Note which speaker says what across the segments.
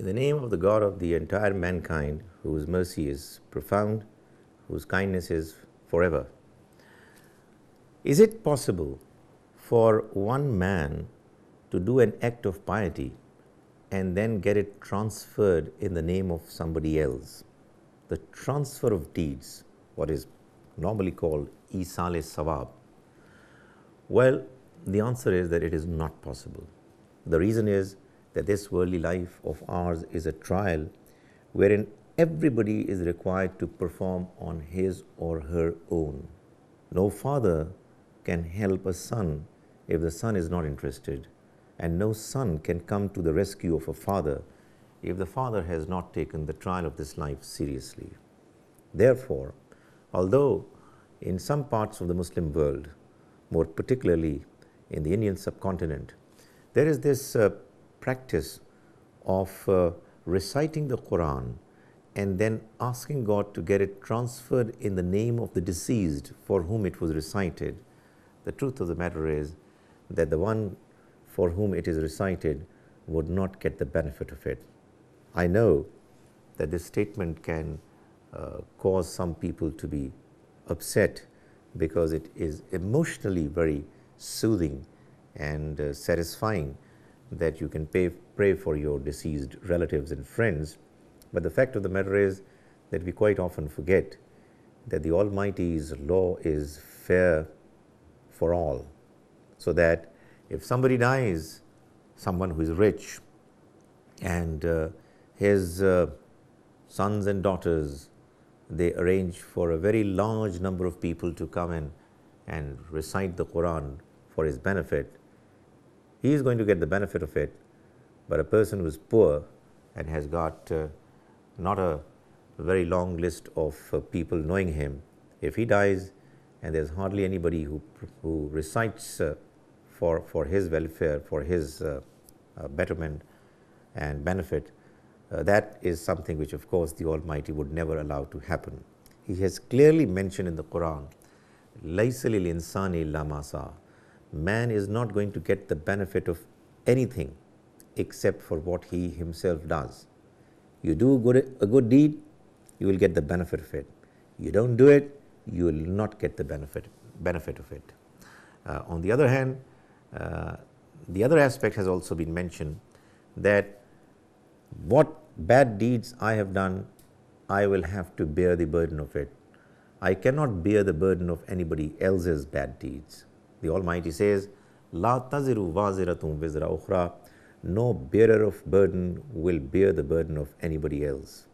Speaker 1: the name of the God of the entire mankind, whose mercy is profound, whose kindness is forever. Is it possible for one man to do an act of piety and then get it transferred in the name of somebody else? The transfer of deeds, what is normally called Isal Sawab. Well, the answer is that it is not possible. The reason is that this worldly life of ours is a trial wherein everybody is required to perform on his or her own. No father can help a son if the son is not interested, and no son can come to the rescue of a father if the father has not taken the trial of this life seriously. Therefore, although in some parts of the Muslim world, more particularly in the Indian subcontinent, there is this practice of reciting the Quran and then asking God to get it transferred in the name of the deceased for whom it was recited. The truth of the matter is that the one for whom it is recited would not get the benefit of it. I know that this statement can cause some people to be upset because it is emotionally very soothing and satisfying that you can pray for your deceased relatives and friends. But the fact of the matter is that we quite often forget that the Almighty's law is fair for all, so that if somebody dies, someone who is rich, and his sons and daughters, they arrange for a very large number of people to come and recite the Quran for his benefit, he is going to get the benefit of it. But a person who is poor and has got not a very long list of people knowing him, if he dies and there's hardly anybody who recites for his welfare, for his betterment and benefit, that is something which of course the Almighty would never allow to happen. He has clearly mentioned in the Quran, "Laysa lil insani illa ma sa'a." Man is not going to get the benefit of anything except for what he himself does. You do a good deed, you will get the benefit of it. You don't do it, you will not get the benefit of it. On the other hand, the other aspect has also been mentioned, that what bad deeds I have done, I will have to bear the burden of it. I cannot bear the burden of anybody else's bad deeds. The Almighty says, "La taziru waziratun wizra ukhra." No bearer of burden will bear the burden of anybody else.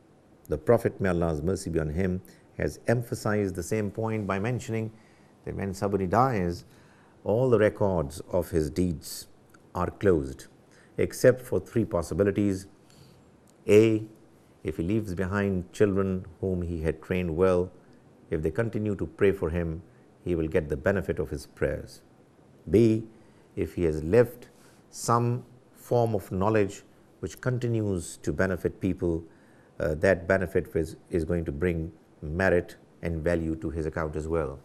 Speaker 1: The Prophet, may Allah's mercy be on him, has emphasized the same point by mentioning that when somebody dies, all the records of his deeds are closed, except for three possibilities. A, if he leaves behind children whom he had trained well, if they continue to pray for him, he will get the benefit of his prayers. B, if he has left some form of knowledge which continues to benefit people, that benefit is going to bring merit and value to his account as well.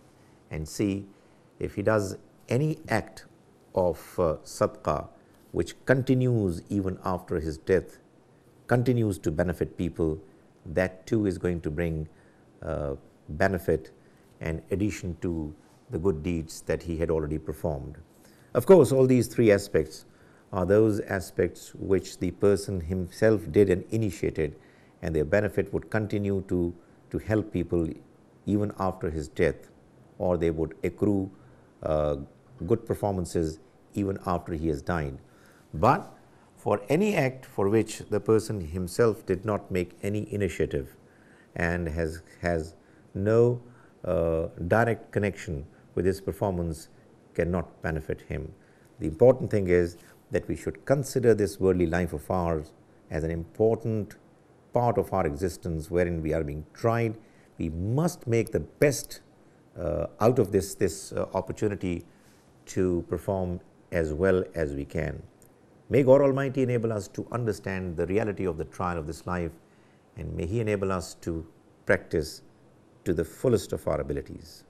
Speaker 1: And C, if he does any act of sadaqah which continues even after his death, continues to benefit people, that too is going to bring benefit and addition to the good deeds that he had already performed. Of course, all these three aspects are those aspects which the person himself did and initiated, and their benefit would continue to help people even after his death, or they would accrue good performances even after he has died. But for any act for which the person himself did not make any initiative and has no direct connection with his performance, cannot benefit him. The important thing is that we should consider this worldly life of ours as an important part of our existence wherein we are being tried. We must make the best out of this opportunity to perform as well as we can. May God Almighty enable us to understand the reality of the trial of this life, and may He enable us to practice to the fullest of our abilities.